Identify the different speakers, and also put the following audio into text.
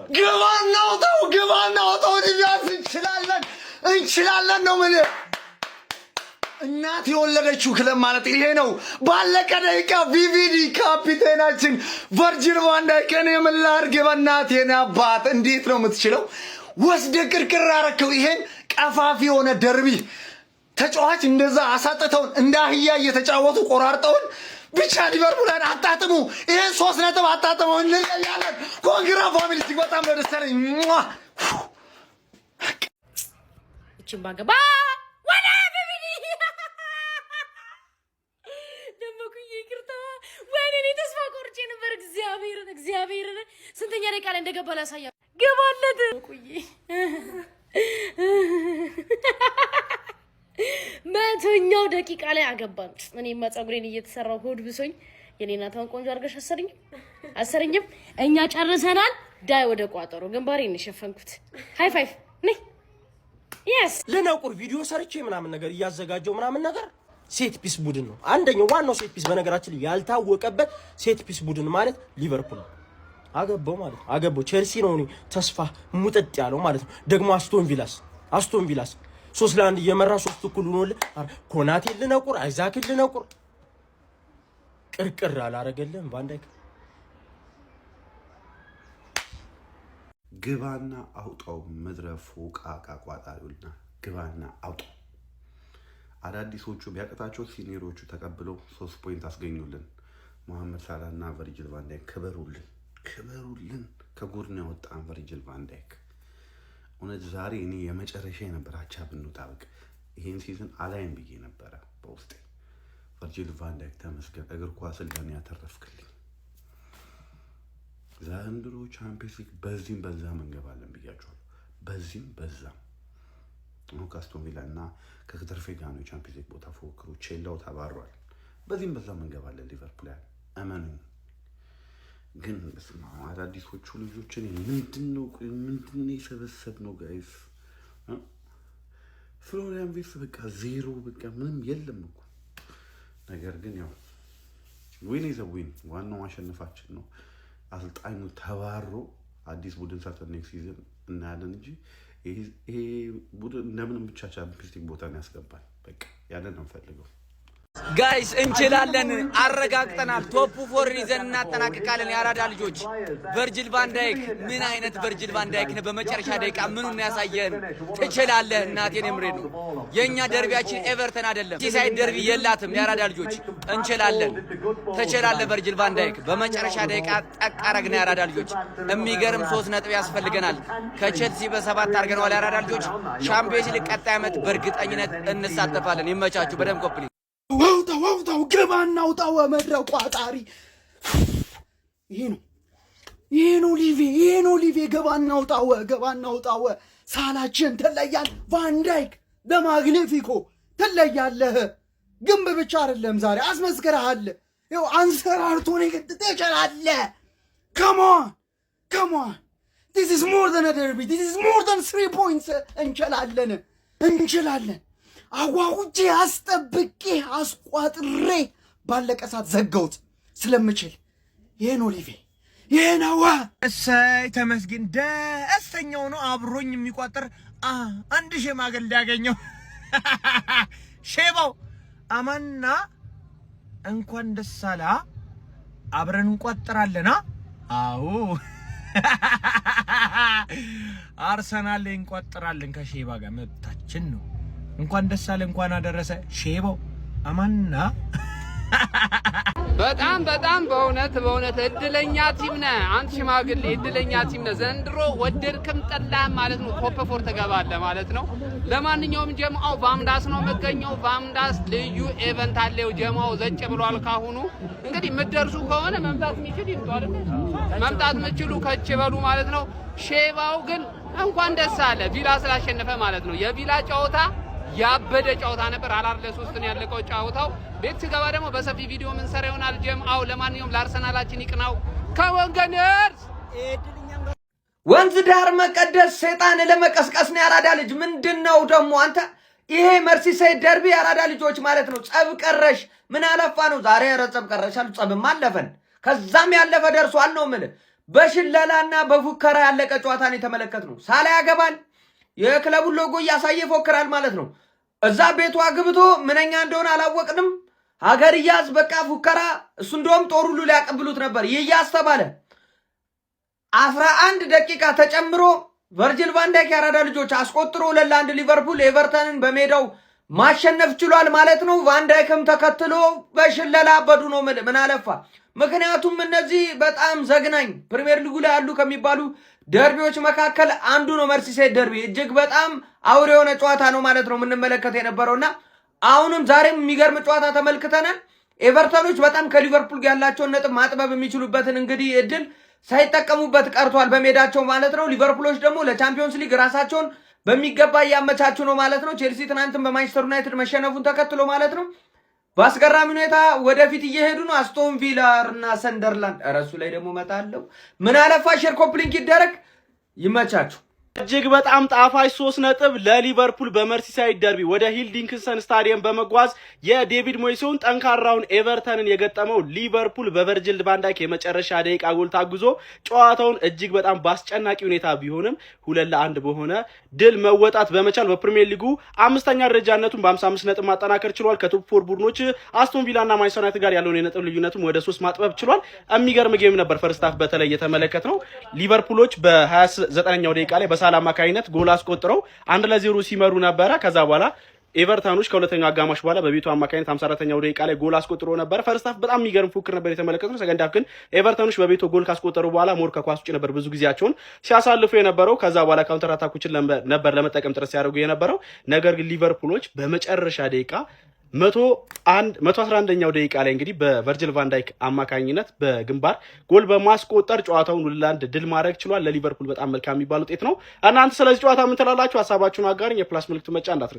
Speaker 1: ግባና አውጣው ዲያስ እንችላለን ነው ምን እናት የወለደችው ክለብ ማለት ይሄ ነው። ባለቀ ደቂቃ ቪቪዲ ካፒቴናችን ቨርጂል ቫን ዳይክን የምላርግ በእናቴን አባት እንዴት ነው የምትችለው? ወስደ ቅርቅር አረከው። ይሄን ቀፋፊ የሆነ ደርቢ ተጫዋች እንደዛ አሳጥተውን እንደ አህያ እየተጫወቱ ቆራርጠውን ብቻ ሊቨርፑልን አጣጥሙ። ይሄን 3 ነጥብ አጣጥመው እንለያለን። ኮንግራ ፋሚሊ እጅግ በጣም ነው ደስ ያለኝ።
Speaker 2: እቺ ባገባ ወላ ቪቪዲ ደምኩኝ ይቅርታ። ወይኔ እኔ ተስፋ ቆርጬ ነበር። እግዚአብሔርን ስንተኛ ደቂቃ ላይ እንደገባ ላሳያ ገባለት ቆይ መቶኛው ደቂቃ ላይ አገባን። እኔማ ፀጉሬን እየተሰራው ሆድ ብሶኝ የኔ እናቷን ቆንጆ አድርገሽ አሰርኝም። እኛ ጨርሰናል። ዳይ ወደ ቋጠሮ ግንባሬን የሸፈንኩት ሃይ ፋይቭ ነይ yes
Speaker 3: ለናቁር ቪዲዮ ሰርቼ ምናምን ነገር እያዘጋጀው ምናምን ነገር ሴት ፒስ ቡድን ነው አንደኛው ዋናው ሴት ፒስ በነገራችን ላይ ያልታወቀበት ሴት ፒስ ቡድን ማለት ሊቨርፑል አገባው ማለት አገባው። ቼልሲ ነው ተስፋ ሙጥጥ ያለው ማለት ነው። ደግሞ አስቶን ቪላስ 3-1 እየመራ 3 እኩል ሆኖል። ኮናቴ ልነቁር አይዛክ ልነቁር ቅርቅር አላረገለም ቫንዳይክ
Speaker 4: ግባና አውጣው መድረፉ ቃቃ ቋጣሪውና ግባና አውጣው። አዳዲሶቹ ቢያቀታቸው ሲኒየሮቹ ተቀብለው 3 ፖይንት አስገኙልን። መሐመድ ሳላህና ቨርጂል ቫን ዳይክ ክበሩልን። ከጉርና ያወጣን ቨርጂል ቫን ዳይክ እውነት ዛሬ እኔ የመጨረሻ ነበር አቻ ብንወጣ በቃ ይሄን ሲዝን አላይም ብዬ ነበር በውስጤ። ቨርጂል ቫን ዳይክ ተመስገን እግር ኳስን ለኔ ያተረፍክልኝ። ዘንድሮ ቻምፒየንስ ሊግ በዚህም በዛ መንገባለን ብያችኋለሁ። በዚህም በዛም ነው ከአስቶን ቪላ እና ከክተርፌ ጋር ነው ቻምፒየንስ ሊግ ቦታ ፎክሩ። ቼላው ተባሯል። በዚህም በዛ መንገባለን ሊቨርፑል አመኑኝ። ግን በስማ አዳዲሶቹ ልጆችን ምንድነው የሰበሰብነው ጋይስ? ፍሎሪያን ቪርትዝ በቃ ዜሮ በቃ ምንም የለም እኮ። ነገር ግን ያው ዊን ኢዝ አ ዊን ዋናው ማሸነፋችን ነው። አሰልጣኙ ተባሮ አዲስ ቡድን ሰርተን ኔክስት ሲዝን እናያለን እንጂ ይሄ ቡድን እንደምንም ብቻ ቻምፒየንስ ሊግ ቦታን ያስገባል። በቃ ያንን ነው የምፈልገው።
Speaker 5: ጋይስ እንችላለን፣ አረጋግጠናል። ቶፕ 4 ይዘን እናጠናቅቃለን። ያራዳ ልጆች ቨርጂል ቫን ዳይክ ምን አይነት ቨርጂል ቫን ዳይክ ነው? በመጨረሻ ደቂቃ ምኑን ያሳየን? ትችላለህ። እናቴን እምሬ ነው። የኛ ደርቢያችን ኤቨርተን አይደለም። ሲሳይድ ደርቢ የላትም። ያራዳ ልጆች እንችላለን። ትችላለህ ቨርጂል ቫን ዳይክ። በመጨረሻ ደቂቃ ጠቃረግና ያራዳ ልጆች የሚገርም 3 ነጥብ ያስፈልገናል። ከቼልሲ በ7 አድርገናል። ያራዳ ልጆች ሻምፒዮንስ ሊግ ቀጣይ ዓመት በእርግጠኝነት እንሳተፋለን። ይመቻችሁ። በደም ኮፕሊ
Speaker 1: ዋው ግባና አውጣው መድረው ቋጣሪ ይሄ ነው ሊቬ ገባና አውጣው ሳላችን ተለያል። ቫን ዳይክ በማግኒፊኮ ተለያለህ። ግንብ ብቻ አይደለም ዛሬ አስመስክረሃል። ይኸው አንሰራርቶ ነው ትችላለህ። come on this is more than a derby, this is more than 3 points. እንችላለን አዋውጄ አስጠብቄ አስቋጥሬ ባለቀ ሰዓት ዘጋውት ስለምችል ይሄ ነው ሊቬ ይሄ ነው።
Speaker 3: እሰይ ተመስገን ደስተኛው ነው አብሮኝ የሚቋጥር አንድ ሸማግሌ ያገኘው ሼባው አማና እንኳን ደስ አለ። አብረን እንቋጥራለና አዎ አርሰናል ላይ እንቋጥራለን ከሼባ ጋር መብታችን ነው። እንኳን ደስ አለ እንኳን አደረሰ ሼባው አማና።
Speaker 6: በጣም በእውነት እድለኛ ቲም ነህ አንተ ሽማግሌ፣ እድለኛ ቲም ነህ ዘንድሮ። ወደድክም ጠላህም ማለት ነው ቶፕ 4 ተገባለህ ማለት ነው። ለማንኛውም ጀማው ቫምዳስ ነው መገኘው። ቫምዳስ ልዩ ኢቨንት አለው። ጀማው ዘጭ ብሏል። ካሁኑ እንግዲህ ምትደርሱ ከሆነ መምጣት የሚችል ይምጡ አይደል? መምጣት የምትችሉ ከች በሉ ማለት ነው። ሼባው ግን እንኳን ደስ አለ ቪላ ስላሸነፈ ማለት ነው። የቪላ ጨዋታ ያበደ ጨዋታ ነበር። 4-3 ነው ያለቀው ጨዋታው። ቤት ሲገባ ደግሞ በሰፊ ቪዲዮ ምን ሰራ ይሆናል ጀምአው። ለማንኛውም ለአርሰናላችን ይቅናው ከወንገነርስ
Speaker 5: ወንዝ ዳር መቀደስ ሰይጣን ለመቀስቀስ ነው። ያራዳ ልጅ ምንድነው ደግሞ አንተ? ይሄ መርሲሳይድ ደርቢ ያራዳ ልጆች ማለት ነው። ጸብ ቀረሽ ምን አለፋ ነው ዛሬ? ኧረ ጸብ ቀረሽ አሉ። ጸብም አለፈን ከዛም ያለፈ ደርሷል ነው የምልህ።
Speaker 3: በሽለላና በፉከራ ያለቀ ጨዋታን የተመለከትነው። ሳላ ያገባል፣ የክለቡን ሎጎ እያሳየ ይፎክራል ማለት ነው። እዛ ቤቱ አግብቶ ምንኛ እንደሆነ አላወቅንም። ሀገር እያዝ በቃ ፉከራ። እሱ እንደውም ጦር ሁሉ ሊያቀብሉት ነበር። ይያዝ ተባለ። 11 ደቂቃ ተጨምሮ ቨርጂል ቫን ዳይክ ያራዳ ልጆች አስቆጥሮ 2-1 ሊቨርፑል ኤቨርተንን በሜዳው ማሸነፍ ችሏል ማለት ነው። ቫን ዳይክም ተከትሎ በሽለላ አበዱ ነው ምን አለፋ። ምክንያቱም እነዚህ በጣም ዘግናኝ ፕሪሚየር ሊጉ ላይ ያሉ ከሚባሉ ደርቢዎች መካከል አንዱ ነው። መርሲሳይድ ደርቢ እጅግ በጣም አውሬ የሆነ ጨዋታ ነው ማለት ነው የምንመለከት የነበረውና አሁንም ዛሬም የሚገርም ጨዋታ ተመልክተናል። ኤቨርተኖች በጣም ከሊቨርፑል ያላቸውን ነጥብ ማጥበብ የሚችሉበትን እንግዲህ እድል ሳይጠቀሙበት ቀርቷል በሜዳቸው ማለት ነው። ሊቨርፑሎች ደግሞ ለቻምፒዮንስ ሊግ ራሳቸውን በሚገባ እያመቻቹ ነው ማለት ነው። ቼልሲ ትናንትም በማንቸስተር ዩናይትድ መሸነፉን ተከትሎ ማለት ነው በአስገራሚ ሁኔታ ወደፊት እየሄዱ ነው። አስቶን ቪላር እና ሰንደርላንድ እረሱ ላይ ደግሞ መጣለው። ምን አለፋ ሼር ኮፕሊንክ ይደረግ። ይመቻችሁ።
Speaker 7: እጅግ በጣም ጣፋጭ 3 ነጥብ ለሊቨርፑል በመርሲሳይድ ደርቢ ወደ ሂል ዲንክንሰን ስታዲየም በመጓዝ የዴቪድ ሞይስን ጠንካራውን ኤቨርተንን የገጠመው ሊቨርፑል በቨርጂል ቫን ዳይክ የመጨረሻ ደቂቃ ጎል ታግዞ ጨዋታውን እጅግ በጣም ባስጨናቂ ሁኔታ ቢሆንም 2-1 በሆነ ድል መወጣት በመቻል በፕሪሚየር ሊጉ 5ኛ ደረጃነቱን በ55 ነጥብ ማጠናከር ችሏል። ከቶፕ 4 ቡድኖች አስቶን ቪላ እና ማንቸስተር ዩናይትድ ጋር ያለውን የነጥብ ልዩነቱን ወደ 3 ማጥበብ ችሏል። የሚገርም ጌም ነበር። ፈርስት ሃፍ በተለይ የተመለከትነው ሊቨርፑሎች በ29ኛው ደቂቃ ላይ ሳላ አማካይነት ጎል አስቆጥረው 1-0 ሲመሩ ነበረ። ከዛ በኋላ ኤቨርተኖች ከሁለተኛው አጋማሽ በኋላ በቤቱ አማካይነት 54ኛው ደቂቃ ላይ ጎል አስቆጥሮ ነበር። ፈርስት ሃፍ በጣም የሚገርም ፉክክር ነበር የተመለከትነው። ሰከንድ ሃፍ ግን ኤቨርተኖች በቤቱ ጎል ካስቆጠሩ በኋላ ሞር ከኳስ ውጪ ነበር ብዙ ጊዜያቸውን ሲያሳልፉ የነበረው። ከዛ በኋላ ካውንተር አታኮችን ነበር ለመጠቀም ጥረት ሲያደርጉ የነበረው። ነገር ግን ሊቨርፑሎች በመጨረሻ ደቂቃ 111ኛው ደቂቃ ላይ እንግዲህ በቨርጂል ቫን ዳይክ አማካኝነት በግንባር ጎል በማስቆጠር ጨዋታውን 2-1 ድል ማድረግ ችሏል። ለሊቨርፑል በጣም መልካም የሚባል ውጤት ነው። እናንተ ስለዚህ ጨዋታ ምን ትላላችሁ? ሐሳባችሁን አጋሩኝ። የፕላስ ምልክት መጫ እንዳትረሱ።